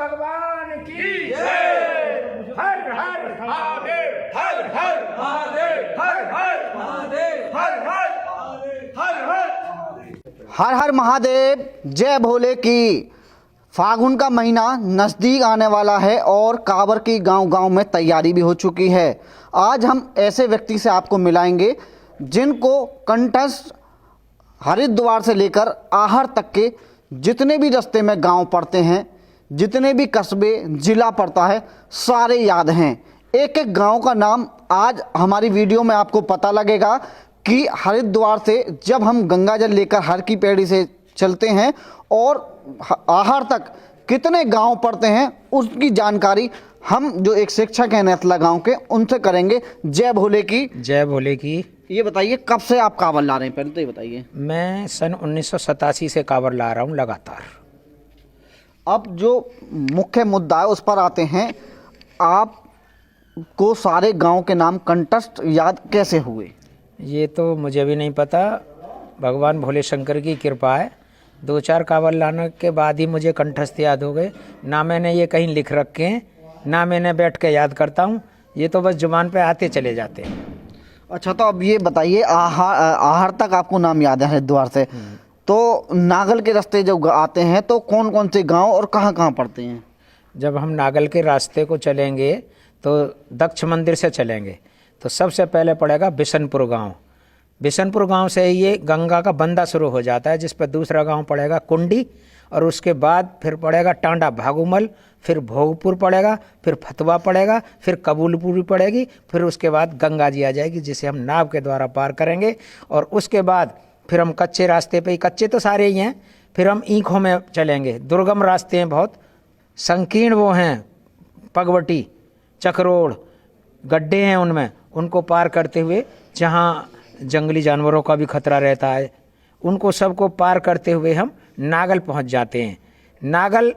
भगवान की जय। हर हर महादेव, हर हर महादेव, हर हर महादेव, हर हर हर हर हर हर महादेव, जय भोले की। फागुन का महीना नज़दीक आने वाला है और कांवर की गांव-गांव में तैयारी भी हो चुकी है। आज हम ऐसे व्यक्ति से आपको मिलाएंगे जिनको कंठस्थ हरिद्वार से लेकर आहर तक के जितने भी रास्ते में गांव पड़ते हैं, जितने भी कस्बे जिला पड़ता है, सारे याद हैं। एक एक गांव का नाम आज हमारी वीडियो में आपको पता लगेगा कि हरिद्वार से जब हम गंगा जल लेकर हर की पैड़ी से चलते हैं और आहर तक कितने गांव पड़ते हैं, उसकी जानकारी हम जो एक शिक्षक हैं नेतला गांव के, उनसे करेंगे। जय भोले की। जय भोले की। ये बताइए कब से आप कांवड़ ला रहे हैं, पहले तो ये बताइए। मैं सन 1987 से कांवड़ ला रहा हूँ लगातार। अब जो मुख्य मुद्दा है उस पर आते हैं। आपको सारे गांव के नाम कंठस्थ याद कैसे हुए? ये तो मुझे भी नहीं पता, भगवान भोले शंकर की कृपा है। 2-4 कांवड़ लाने के बाद ही मुझे कंठस्थ याद हो गए। ना मैंने ये कहीं लिख रखे हैं, ना मैंने बैठ के याद करता हूँ, ये तो बस जुबान पे आते चले जाते हैं। अच्छा, तो अब ये बताइए, आहर तक आपको नाम याद है हरिद्वार से, तो नागल के रास्ते जब आते हैं तो कौन कौन से गांव और कहाँ कहाँ पड़ते हैं? जब हम नागल के रास्ते को चलेंगे तो दक्ष मंदिर से चलेंगे तो सबसे पहले पड़ेगा बिशनपुर गांव। बिशनपुर गांव से ये गंगा का बंदा शुरू हो जाता है, जिस पर दूसरा गांव पड़ेगा कुंडी, और उसके बाद फिर पड़ेगा टांडा भागुमल, फिर भोगपुर पड़ेगा, फिर फतवा पड़ेगा, फिर कबूलपुर पड़ेगी, फिर उसके बाद गंगा जी आ जाएगी, जिसे हम नाव के द्वारा पार करेंगे। और उसके बाद फिर हम कच्चे रास्ते पे ही, कच्चे तो सारे ही हैं, फिर हम ईंखों में चलेंगे। दुर्गम रास्ते हैं, बहुत संकीर्ण वो हैं, पगवटी, चक्रोड़, गड्ढे हैं उनमें, उनको पार करते हुए जहाँ जंगली जानवरों का भी खतरा रहता है, उनको सबको पार करते हुए हम नागल पहुंच जाते हैं। नागल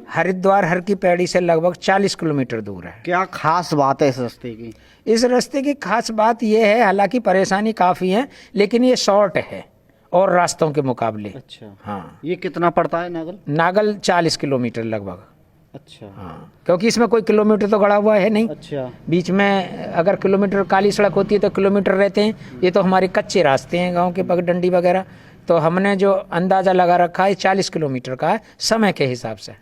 हरिद्वार हर की पैड़ी से लगभग 40 किलोमीटर दूर है। क्या खास बात है इस रास्ते की? इस रास्ते की खास बात यह है, हालांकि परेशानी काफ़ी है, लेकिन ये शॉर्ट है और रास्तों के मुकाबले। अच्छा, हाँ। ये कितना पड़ता है नागल? नागल 40 किलोमीटर लगभग। अच्छा, हाँ, क्योंकि इसमें कोई किलोमीटर तो गड़ा हुआ है नहीं। अच्छा, बीच में अगर किलोमीटर काली सड़क होती है तो किलोमीटर रहते हैं, ये तो हमारे कच्चे रास्ते हैं गांव के, पगडंडी वगैरह। तो हमने जो अंदाज़ा लगा रखा है 40 किलोमीटर का है समय के हिसाब से।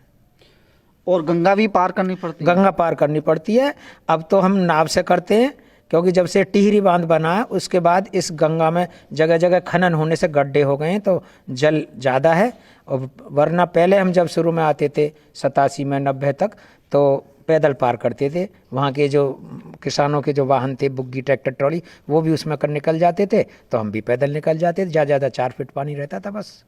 और गंगा भी पार करनी पड़ती है? गंगा पार करनी पड़ती है। अब तो हम नाव से करते हैं, क्योंकि जब से टिहरी बांध बना है उसके बाद इस गंगा में जगह जगह खनन होने से गड्ढे हो गए हैं, तो जल ज़्यादा है। और वरना पहले हम जब शुरू में आते थे 87 में 90 तक, तो पैदल पार करते थे। वहाँ के जो किसानों के जो वाहन थे, बुग्गी, ट्रैक्टर, ट्रॉली, वो भी उसमें कर निकल जाते थे, तो हम भी पैदल निकल जाते थे। ज़्यादा 4 फीट पानी रहता था बस।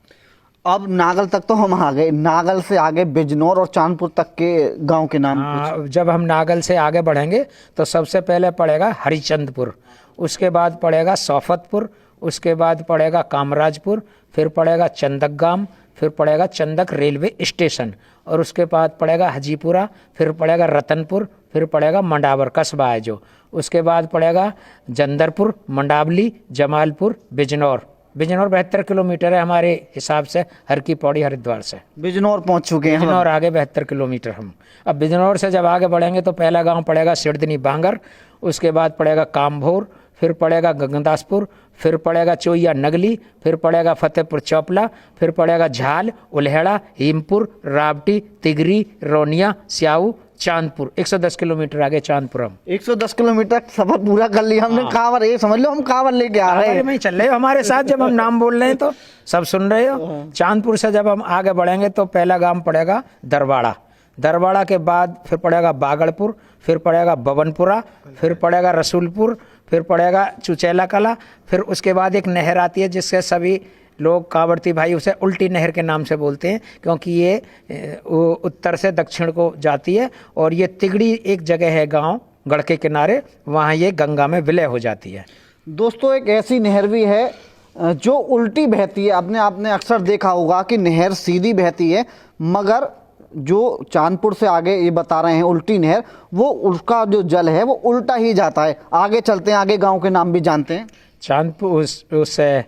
अब नागल तक तो हम आ गए, नागल से आगे बिजनौर और चांदपुर तक के गांव के नाम कुछ? जब हम नागल से आगे बढ़ेंगे तो सबसे पहले पड़ेगा हरिचंदपुर, उसके बाद पड़ेगा सौफतपुर, उसके बाद पड़ेगा कामराजपुर, फिर पड़ेगा चंदकगाम, फिर पड़ेगा चंदक रेलवे स्टेशन, और उसके बाद पड़ेगा हजीपुरा, फिर पड़ेगा रतनपुर, फिर पड़ेगा मंडावर कस्बा है जो, उसके बाद पड़ेगा जंदरपुर, मंडावली, जमालपुर, बिजनौर। बिजनौर 72 किलोमीटर है हमारे हिसाब से हर की पौड़ी हरिद्वार से। बिजनौर पहुंच चुके हैं बिजनौर आगे 72 किलोमीटर हम। अब बिजनौर से जब आगे बढ़ेंगे तो पहला गांव पड़ेगा सिरदनी बांगर, उसके बाद पड़ेगा कामभोर, फिर पड़ेगा गंगदासपुर, फिर पड़ेगा चोइया नगली, फिर पड़ेगा फतेहपुर चौपला, फिर पड़ेगा झाल, उल्हेड़ा, हिमपुर, रावटी, तिगरी, रोनिया, स्याऊ, चांदपुर। 110 किलोमीटर आगे चांदपुर। हम 110 किलोमीटर सफर पूरा कर लिया हमने। कांवर, ये समझ लो हम कांवर लेके आ रहे हैं। में चल रहे हो हमारे साथ, जब हम नाम बोल रहे हैं तो सब सुन रहे हो। चांदपुर से जब हम आगे बढ़ेंगे तो पहला गांव पड़ेगा दरवाड़ा, दरवाड़ा के बाद फिर पड़ेगा बागड़पुर, फिर पड़ेगा बबनपुरा, फिर पड़ेगा रसूलपुर, फिर पड़ेगा चुचैला कला, फिर उसके बाद एक नहर आती है जिससे सभी लोग कांवड़ती भाई उसे उल्टी नहर के नाम से बोलते हैं, क्योंकि ये उत्तर से दक्षिण को जाती है, और ये तिगड़ी एक जगह है गांव गढ़ के किनारे, वहाँ ये गंगा में विलय हो जाती है। दोस्तों, एक ऐसी नहर भी है जो उल्टी बहती है। आपने अक्सर देखा होगा कि नहर सीधी बहती है, मगर जो चांदपुर से आगे ये बता रहे हैं उल्टी नहर, वो उसका जो जल है वो उल्टा ही जाता है। आगे चलते हैं, आगे गांव के नाम भी जानते हैं। चांदपुर उससे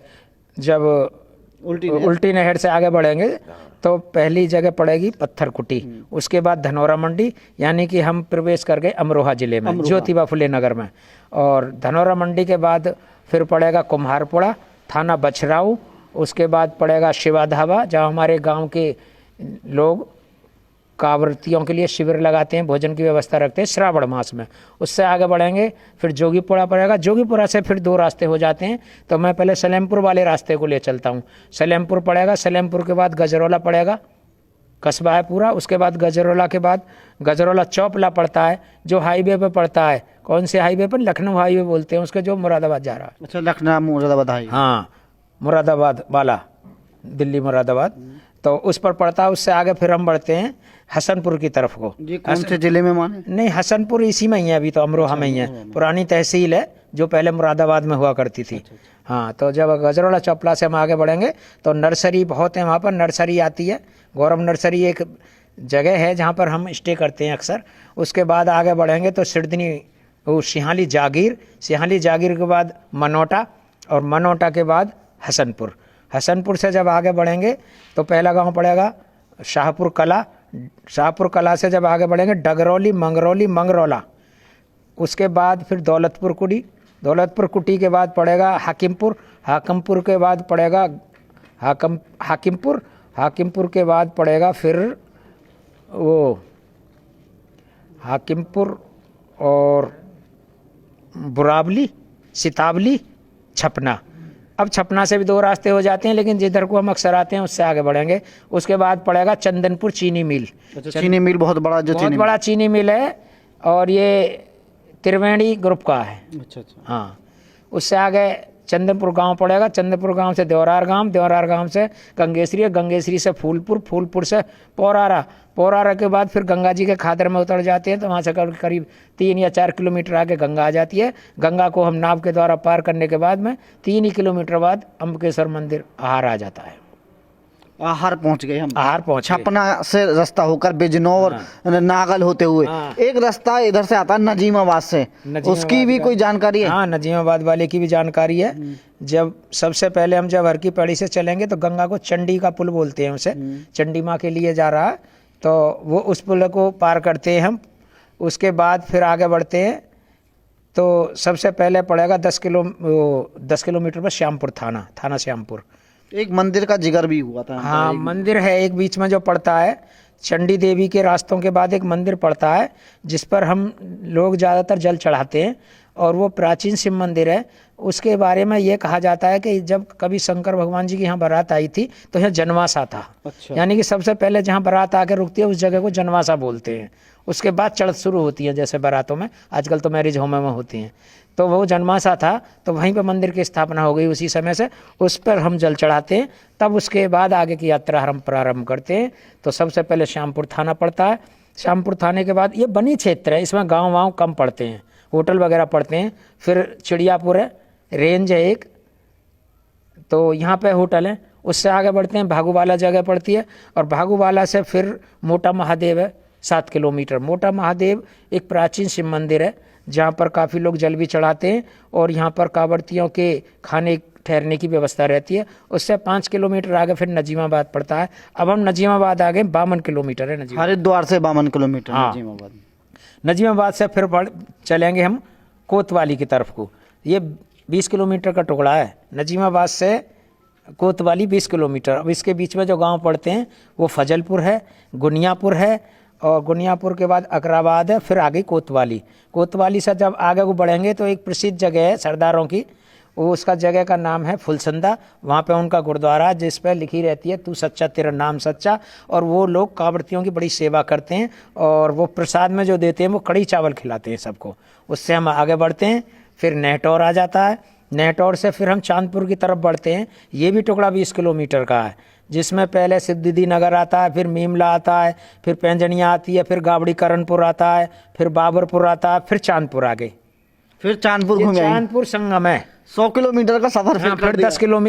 जब उल्टी नहर से आगे बढ़ेंगे तो पहली जगह पड़ेगी पत्थर कुटी, उसके बाद धनौरा मंडी, यानी कि हम प्रवेश कर गए अमरोहा जिले में, ज्योतिबा फुले नगर में। और धनौरा मंडी के बाद फिर पड़ेगा कुम्हारपुरा, थाना बछराऊ, उसके बाद पड़ेगा शिवा ढाबा, जहाँ हमारे गांव के लोग कांवड़ियों के लिए शिविर लगाते हैं, भोजन की व्यवस्था रखते हैं श्रावण मास में। उससे आगे बढ़ेंगे फिर जोगीपुरा पड़ेगा, जोगीपुरा से फिर 2 रास्ते हो जाते हैं, तो मैं पहले सलेमपुर वाले रास्ते को ले चलता हूँ। सलेमपुर पड़ेगा, सलेमपुर के बाद गजरौला पड़ेगा, कस्बा है पूरा। उसके बाद गजरौला के बाद गजरौला चौपला पड़ता है, जो हाईवे पे पड़ता है। कौन से हाईवे पर? लखनऊ हाईवे बोलते हैं उसके, जो मुरादाबाद जा रहा है। अच्छा, लखनऊ मुरादाबाद हाईवे। हाँ, मुरादाबाद वाला, दिल्ली मुरादाबाद, तो उस पर पड़ता है। उससे आगे फिर हम बढ़ते हैं हसनपुर की तरफ को। ये कौन से जिले में माने? नहीं, हसनपुर इसी में ही है, अभी तो अमरोहा में ही है, पुरानी तहसील है जो पहले मुरादाबाद में हुआ करती थी। हाँ, तो जब गजरौला चौपला से हम आगे बढ़ेंगे तो नर्सरी बहुत है, वहाँ पर नर्सरी आती है, गौरव नर्सरी एक जगह है जहाँ पर हम स्टे करते हैं अक्सर। उसके बाद आगे बढ़ेंगे तो सिरदनी, वो सिहाली जागीर, सिहाली जागीर के बाद मनोटा, और मनोटा के बाद हसनपुर। हसनपुर से जब आगे बढ़ेंगे तो पहला गांव पड़ेगा शाहपुर कला, शाहपुर कला से जब आगे बढ़ेंगे डगरौली, मंगरौली, मंगरौला, उसके बाद फिर दौलतपुर कुटी, दौलतपुर कुटी के बाद पड़ेगा हाकिमपुर, हाकिमपुर के बाद पड़ेगा हाकिमपुर, हाकिमपुर के बाद पड़ेगा फिर वो हाकिमपुर और बुरावली, सितावली, छपना। अब छपना से भी 2 रास्ते हो जाते हैं, लेकिन जिधर को हम अक्सर आते हैं उससे आगे बढ़ेंगे। उसके बाद पड़ेगा चंदनपुर चीनी मिल। अच्छा, चीनी मिल बहुत बड़ा, जो बहुत बड़ा चीनी मिल है, और ये त्रिवेणी ग्रुप का है। अच्छा अच्छा। हाँ, उससे आगे चंदनपुर गांव पड़ेगा, चंदनपुर गांव से देवरार गांव, देवरार गांव से गंगेश्वरी, गंगेश्वरी से फूलपुर, फूलपुर से पौरारा, पौरारा के बाद फिर गंगा जी के खादर में उतर जाते हैं, तो वहाँ से करीब 3 या 4 किलोमीटर आगे गंगा आ जाती है। गंगा को हम नाव के द्वारा पार करने के बाद में 3 ही किलोमीटर बाद अम्बकेश्वर मंदिर आहार आ जाता है। आहार पहुंच गए हम, आहार पहुंच गए। छपना से रास्ता होकर बिजनौर, नागल होते हुए एक रास्ता इधर से आता है नजीमाबाद से, उसकी भी कोई जानकारी है? हाँ, नजीमाबाद वाले की भी जानकारी है। जब सबसे पहले हम जब हर की पैड़ी से चलेंगे तो गंगा को चंडी का पुल बोलते हैं, उसे चंडी माँ के लिए जा रहा है, तो वो उस पुल को पार करते हैं हम। उसके बाद फिर आगे बढ़ते हैं तो सबसे पहले पड़ेगा 10 किलोमीटर पर श्यामपुर थाना, थाना श्यामपुर। एक मंदिर का जिक्र भी हुआ था। हाँ, मंदिर है एक बीच में जो पड़ता है, चंडी देवी के रास्तों के बाद एक मंदिर पड़ता है जिस पर हम लोग ज़्यादातर जल चढ़ाते हैं, और वो प्राचीन शिव मंदिर है। उसके बारे में ये कहा जाता है कि जब कभी शंकर भगवान जी की यहाँ बारात आई थी तो यहाँ जनवासा था। अच्छा। यानी कि सबसे पहले जहाँ बारात आके रुकती है उस जगह को जनवासा बोलते हैं। उसके बाद चढ़त शुरू होती है, जैसे बारातों में आजकल तो मैरिज होम में होती हैं, तो वो जनवासा था, तो वहीं पर मंदिर की स्थापना हो गई उसी समय से। उस पर हम जल चढ़ाते हैं, तब उसके बाद आगे की यात्रा हम प्रारंभ करते हैं। तो सबसे पहले श्यामपुर थाना पड़ता है, श्यामपुर थाने के बाद ये बनी क्षेत्र है, इसमें गाँव वाँव कम पड़ते हैं, होटल वगैरह पड़ते हैं। फिर चिड़ियापुर है, रेंज है एक, तो यहाँ पे होटल है। उससे आगे बढ़ते हैं, भागूवाला जगह पड़ती है, और भागूवाला से फिर मोटा महादेव है 7 किलोमीटर। मोटा महादेव एक प्राचीन शिव मंदिर है जहाँ पर काफ़ी लोग जल भी चढ़ाते हैं, और यहाँ पर कांवड़ियों के खाने ठहरने की व्यवस्था रहती है। उससे 5 किलोमीटर आगे फिर नजीमाबाद पड़ता है। अब हम नजीमाबाद आ गए, 52 किलोमीटर है नजीमाबाद। हरिद्वार से 52 किलोमीटर। हाँ, नजीमाबाद से फिर चलेंगे हम कोतवाली की तरफ को। ये 20 किलोमीटर का टुकड़ा है, नजीमाबाद से कोतवाली 20 किलोमीटर। अब इसके बीच में जो गांव पड़ते हैं वो फजलपुर है, गुनियापुर है, और गुनियापुर के बाद अकराबाद है, फिर आगे कोतवाली। कोतवाली से जब आगे को बढ़ेंगे तो एक प्रसिद्ध जगह है सरदारों की, वो उसका जगह का नाम है फुलसंदा। वहाँ पे उनका गुरुद्वारा जिस पे लिखी रहती है तू सच्चा तेरा नाम सच्चा, और वो लोग कांवड़ियों की बड़ी सेवा करते हैं, और वो प्रसाद में जो देते हैं वो कड़ी चावल खिलाते हैं सबको। उससे हम आगे बढ़ते हैं, फिर नेहटौर आ जाता है। नेहटौर से फिर हम चांदपुर की तरफ बढ़ते हैं। ये भी टुकड़ा 20 किलोमीटर का है, जिसमें पहले सिद्धिदी नगर आता है, फिर मीमला आता है, फिर पैंजनिया आती है, फिर गावड़ी करणपुर आता है, फिर बाबरपुर आता है, फिर चांदपुर आ गई, फिर चांदपुर घूमे। चांदपुर संगम है, 100 किलोमीटर का सफर। फिर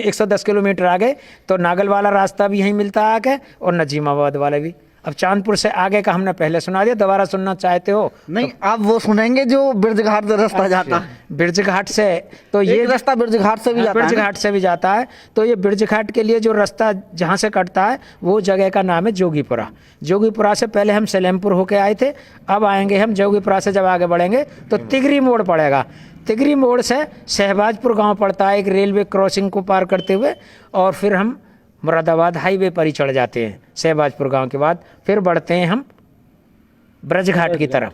110 किलोमीटर आ गए तो नागल वाला रास्ता भी यहीं मिलता है आके, और नजीमाबाद वाला भी। अब चांदपुर से आगे का हमने पहले सुना दिया, दोबारा सुनना चाहते हो? नहीं, आप वो सुनेंगे जो बिरज घाट से रास्ता जाता है। बिरज घाट से तो ये एक रास्ता बिरज घाट से भी जाता है बिरज ना? घाट से भी जाता है। तो ये बिरज घाट के लिए जो रास्ता जहाँ से कटता है वो जगह का नाम है जोगीपुरा। जोगीपुरा से पहले हम सलेमपुर होके आए थे, अब आएंगे हम जोगीपुरा से। जब आगे बढ़ेंगे तो तिगरी मोड़ पड़ेगा। तिगरी मोड़ से शहबाजपुर गांव पड़ता है, एक रेलवे क्रॉसिंग को पार करते हुए, और फिर हम मुरादाबाद हाईवे पर ही चढ़ जाते हैं। शहबाजपुर गांव के बाद फिर बढ़ते हैं हम ब्रज घाट की तरफ,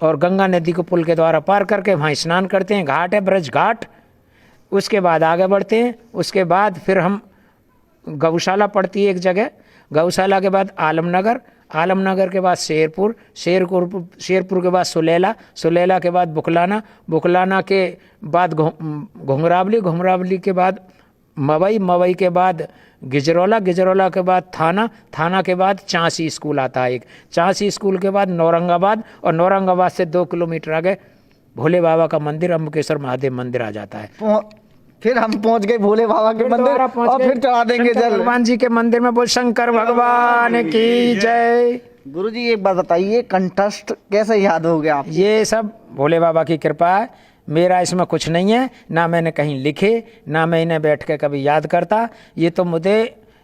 और गंगा नदी को पुल के द्वारा पार करके वहाँ स्नान करते हैं, घाट है ब्रज घाट। उसके बाद आगे बढ़ते हैं। उसके बाद फिर हम गौशाला पड़ती है एक जगह, गौशाला के बाद आलमनगर, आलमनगर के बाद शेरपुर, शेरपुर के बाद सुलेला, सुलेला के बाद बुकलाना, बुकलाना के बाद घुंघरावली, घुंघरावली के बाद मवई, मवई के बाद गिजरौला, गिजरौला के बाद थाना, थाना के बाद चांसी स्कूल आता है एक, चांसी स्कूल के बाद नौरंगाबाद, और नौरंगाबाद से 2 किलोमीटर आगे भोले बाबा का मंदिर, अम्बकेश्वर महादेव मंदिर आ जाता है। फिर हम पहुंच गए भोले बाबा के मंदिर, और फिर चढ़ा देंगे जल भगवान जी के मंदिर में। बोल शंकर भगवान की जय। गुरुजी एक बात बताइए, कंठस्थ कैसे याद हो गया आप? ये सब भोले बाबा की कृपा है, मेरा इसमें कुछ नहीं है, ना मैंने कहीं लिखे, ना मैं इन्हें बैठ के कभी याद करता। ये तो मुझे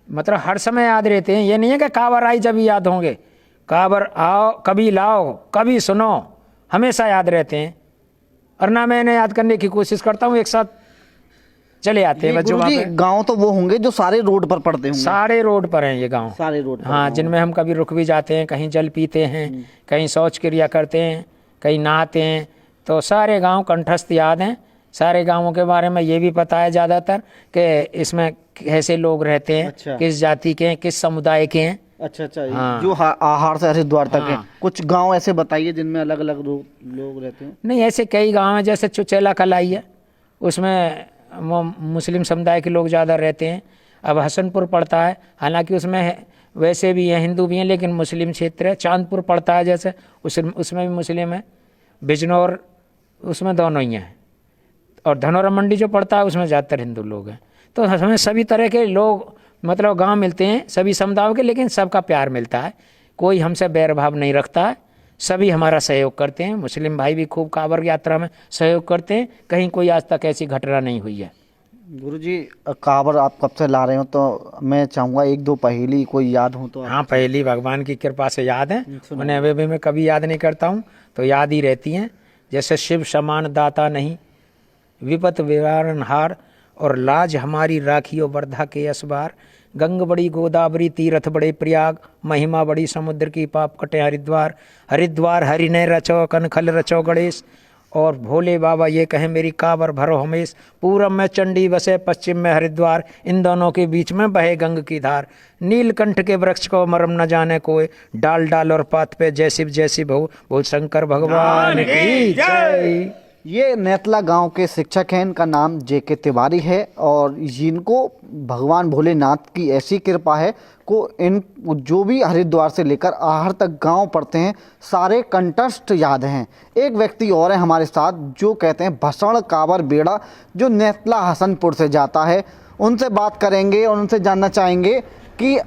मतलब हर समय याद रहते हैं। ये नहीं है कि कांवर आई जब याद होंगे, कांवर आओ कभी लाओ कभी सुनो, हमेशा याद रहते हैं। और ना मैं इन्हें याद करने की कोशिश करता हूँ, एक साथ चले आते हैं। गुरुजी गांव तो वो होंगे जो सारे रोड पर पड़ते होंगे? सारे रोड पर हैं ये गांव, सारे रोड पर। हाँ, जिनमें हम कभी रुक भी जाते हैं, कहीं जल पीते हैं, कहीं शौच क्रिया करते हैं, कहीं नहाते हैं। तो सारे गांव कंठस्थ याद हैं। सारे गांवों के बारे में ये भी पता है ज़्यादातर कि इसमें कैसे लोग रहते हैं, अच्छा। किस जाति के हैं, किस समुदाय के हैं। अच्छा अच्छा, हाँ। जो आहार से हरिद्वार तक है। हाँ। कुछ गांव ऐसे बताइए जिनमें अलग अलग लोग रहते हैं। नहीं, ऐसे कई गांव हैं, जैसे चुचेला कलाई है, उसमें वो मुस्लिम समुदाय के लोग ज़्यादा रहते हैं। अब हसनपुर पड़ता है, हालांकि उसमें वैसे भी हैं, हिंदू भी हैं, लेकिन मुस्लिम क्षेत्र है। चांदपुर पड़ता है जैसे, उसमें भी मुस्लिम है। बिजनौर, उसमें दोनों ही हैं। और धनौरा मंडी जो पड़ता है उसमें ज़्यादातर हिंदू लोग हैं। तो हमें सभी तरह के लोग मतलब गांव मिलते हैं, सभी समुदायों के, लेकिन सबका प्यार मिलता है। कोई हमसे बैरभाव नहीं रखता है, सभी हमारा सहयोग करते हैं। मुस्लिम भाई भी खूब कांवर यात्रा में सहयोग करते हैं, कहीं कोई आज तक ऐसी घटना नहीं हुई है। गुरुजी कांवर आप कब से ला रहे हो, तो मैं चाहूँगा 1-2 पहेली कोई याद हो तो। हाँ, पहेली भगवान की कृपा से याद है, उन्हें अभी भी मैं कभी याद नहीं करता हूँ तो याद ही रहती हैं। जैसे शिव समान दाता नहीं, विपत विवारणहार, और लाज हमारी राखियो वर्धा के असबार। गंग बड़ी गोदावरी तीर्थ बड़े प्रयाग, महिमा बड़ी समुद्र की पाप कटे हरिद्वार। हरिद्वार हरि ने रचो कनखल रचो गणेश, और भोले बाबा ये कहें मेरी कांवर भरो हमेश। पूरब में चंडी बसे पश्चिम में हरिद्वार, इन दोनों के बीच में बहे गंग की धार। नीलकंठ के वृक्ष को मरम न जाने कोई, डाल डाल और पात पे जय शिव हो, बोल शंकर भगवान की जय। ये नेतला गांव के शिक्षक हैं, इनका नाम JK तिवारी है, और जिनको भगवान भोलेनाथ की ऐसी कृपा है को इन जो भी हरिद्वार से लेकर आहर तक गांव पड़ते हैं सारे कंठस्थ याद हैं। एक व्यक्ति और है हमारे साथ जो कहते हैं भसण कांवर बेड़ा, जो नेतला हसनपुर से जाता है। उनसे बात करेंगे और उनसे जानना चाहेंगे कि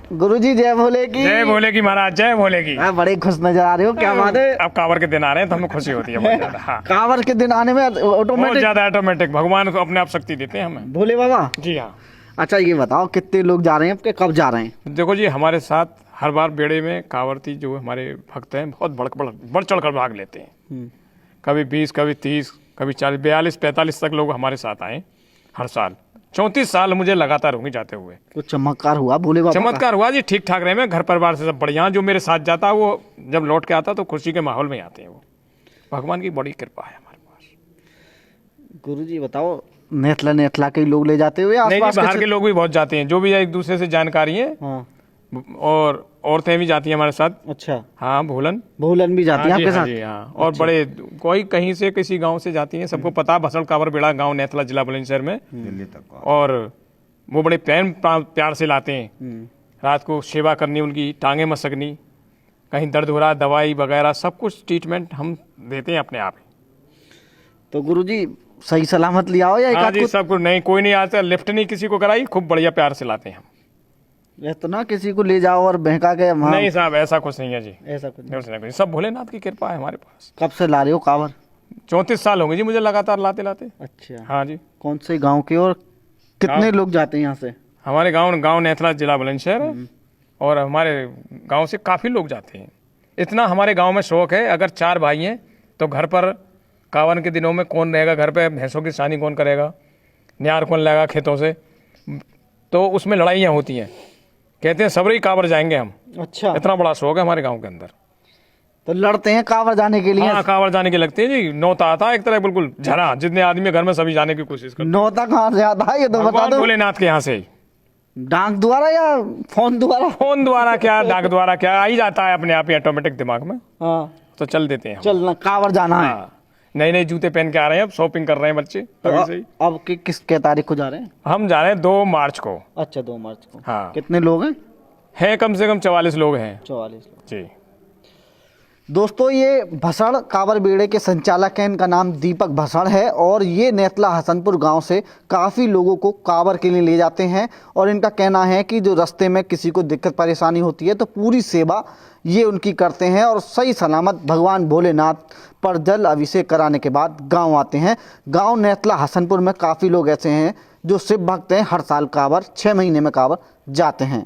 गुरुजी जय भोले की। जय भोले की महाराज, जय भोले की। बड़े खुश नजर आ रहे हो, क्या बात है? अब कांवर के दिन आ रहे हैं तो हमें खुशी होती है बहुत ज्यादा। हाँ, कांवर के दिन आने में बहुत ऑटोमेटिक ज्यादा ऑटोमेटिक भगवान को अपने आप शक्ति देते हैं हमें। भोले बाबा। जी हाँ। अच्छा ये बताओ कितने लोग जा रहे हैं, आपके कब जा रहे हैं? देखो जी, हमारे साथ हर बार बेड़े में कांवरती जो हमारे भक्त हैं बहुत बढ़ चढ़ कर भाग लेते हैं। कभी 20, कभी 30, कभी 40, 42, 45 तक लोग हमारे साथ आए हर साल। 34 साल मुझे लगातार होंगे जाते हुए। कुछ चमत्कार हुआ भोले बाबा? चमत्कार हुआ जी, ठीक ठाक रहे मैं, घर परिवार से सब बढ़िया। जो मेरे साथ जाता वो जब लौट के आता तो खुशी के माहौल में आते हैं। वो भगवान की बड़ी कृपा है हमारे पास। गुरुजी बताओ, नेतला के लोग ले जाते हुए नहीं जी, बाहर के लोग भी बहुत जाते हैं, जो भी एक दूसरे से जानकारी है। हाँ। और औरतें भी जाती हैं हमारे साथ। अच्छा। हाँ, भोलन भी जाती है आपके साथ? जी हाँ। और बड़े कोई कहीं से किसी गांव से जाती हैं, सबको पता भसड़ कांवर बेड़ा गांव नेतला जिला बुलंदशहर में दिल्ली तक। और वो बड़े प्यार से लाते हैं। रात को सेवा करनी, उनकी टांगे मसकनी, कहीं दर्द हो रहा दवाई वगैरह सब कुछ ट्रीटमेंट हम देते हैं अपने आप। तो गुरुजी सही सलामत लिया हो या हाँ जी, सब कुछ नहीं, कोई नहीं आता, लिफ्ट नहीं किसी को कराई, खूब बढ़िया प्यार से लाते हैं हम। ये तो ना किसी को ले जाओ और बहका के वहाँ, नहीं साहब, ऐसा कुछ नहीं है जी, ऐसा कुछ नहीं। ऐसा नहीं कुछ। सब भोलेनाथ की कृपा है हमारे पास। कब से ला रहे हो कांवर? 34 साल हो गए जी मुझे लगातार लाते लाते। अच्छा, हाँ जी। कौन से गांव के और कितने लोग जाते हैं यहाँ से? हमारे गांव नेथला, जिला बुलंदशहर है, और हमारे गांव से काफ़ी लोग जाते हैं। इतना हमारे गांव में शौक है, अगर 4 भाई हैं तो घर पर कावन के दिनों में कौन रहेगा, घर पे भैंसों की सानी कौन करेगा, न्यार कौन लाएगा खेतों से, तो उसमें लड़ाइयाँ होती हैं। कहते हैं सबरी कांवर जाएंगे हम। अच्छा, इतना बड़ा शौक है हमारे गांव के अंदर। तो लड़ते हैं कांवर जाने के लिए? हाँ, कांवर जाने की लगती है जी। नौता आता है एक तरह बिल्कुल झरा, जितने आदमी है घर में सभी जाने की कोशिश करते नौता कहाँ से आता है ये तो हैं। बता भगवान दो। भोलेनाथ के यहाँ से। डाक द्वारा या फोन द्वारा? फोन द्वारा क्या, डाक द्वारा क्या, आ ही जाता है अपने आप ही ऑटोमेटिक दिमाग में, हाँ, तो चल देते हैं हम। चलना कांवर जाना है। हाँ, नए नए जूते पहन के आ रहे हैं, अब शॉपिंग कर रहे हैं बच्चे अभी से ही। अब किस तारीख को जा रहे हैं? हम जा रहे हैं 2 मार्च को। अच्छा, 2 मार्च को। हाँ। कितने लोग हैं? हैं कम से कम 44 लोग हैं 44 लोग। जी। दोस्तों, ये भसड़ कांवर बेड़े के संचालक हैं, इनका नाम दीपक भसड़ है और ये नेतला हसनपुर गांव से काफ़ी लोगों को कांवर के लिए ले जाते हैं। और इनका कहना है कि जो रास्ते में किसी को दिक्कत परेशानी होती है तो पूरी सेवा ये उनकी करते हैं और सही सलामत भगवान भोलेनाथ पर जल अभिषेक कराने के बाद गाँव आते हैं। गाँव नेतला हसनपुर में काफ़ी लोग ऐसे हैं जो शिव भक्त हैं, हर साल कांवर 6 महीने में कांवर जाते हैं।